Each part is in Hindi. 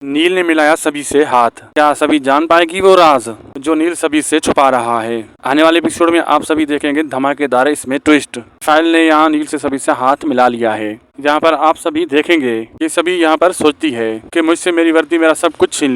नील ने मिलाया सभी से हाथ। क्या सभी जान पाएगी वो राज जो नील सभी से छुपा रहा है? आने वाले एपिसोड में आप सभी देखेंगे धमाकेदार इसमें ट्विस्ट। फाइल ने यहाँ नील से सभी से हाथ मिला लिया है। यहाँ पर आप सभी देखेंगे कि सभी यहाँ पर सोचती है कि मुझसे मेरी वर्दी मेरा सब कुछ छीन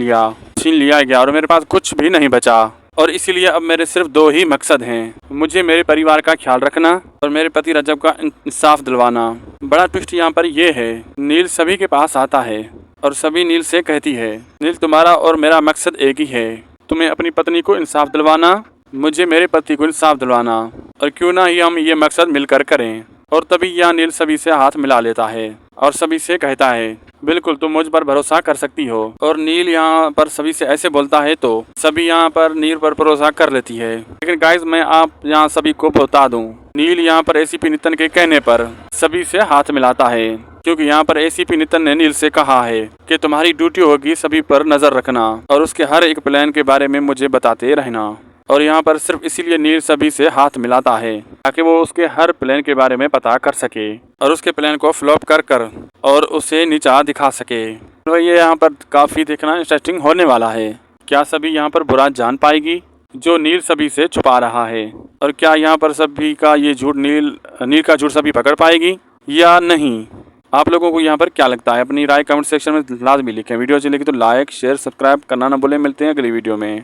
लिया गया और मेरे पास कुछ भी नहीं बचा और इसीलिए अब मेरे सिर्फ दो ही मकसद हैं, मुझे मेरे परिवार का ख्याल रखना और मेरे पति रजब का इंसाफ दिलवाना। बड़ा ट्विस्ट यहाँ पर यह है, नील सभी के पास आता है और सभी नील से कहती है, नील तुम्हारा और मेरा मकसद एक ही है, तुम्हें अपनी पत्नी को इंसाफ दिलवाना, मुझे मेरे पति को इंसाफ दिलवाना और क्यों ना ही हम ये मकसद मिलकर करें। और तभी यहाँ नील सभी से हाथ मिला लेता है और सभी से कहता है, बिल्कुल तुम मुझ पर भरोसा कर सकती हो। और नील यहाँ पर सभी से ऐसे बोलता है तो सभी यहाँ पर नील पर भरोसा कर लेती है। लेकिन गाइस मैं आप यहाँ सभी को बता दूं, नील यहाँ पर एसीपी नितिन के कहने पर सभी से हाथ मिलाता है, क्योंकि यहाँ पर एसीपी नितिन ने नील से कहा है कि तुम्हारी ड्यूटी होगी सभी पर नजर रखना और उसके हर एक प्लान के बारे में मुझे बताते रहना। और यहाँ पर सिर्फ इसीलिए नील सभी से हाथ मिलाता है ताकि वो उसके हर प्लान के बारे में पता कर सके और उसके प्लान को फ्लॉप कर और उसे नीचा दिखा सके। तो ये यहाँ पर काफ़ी देखना इंटरेस्टिंग होने वाला है। क्या सभी यहाँ पर बुरा जान पाएगी जो नील सभी से छुपा रहा है? और क्या यहाँ पर सभी का ये झूठ नील का झूठ सभी पकड़ पाएगी या नहीं? आप लोगों को यहाँ पर क्या लगता है? अपनी राय कमेंट सेक्शन में लाजमी लिखें। वीडियो अच्छी लगी तो लाइक शेयर सब्सक्राइब करना ना भूलें। मिलते हैं अगली वीडियो में।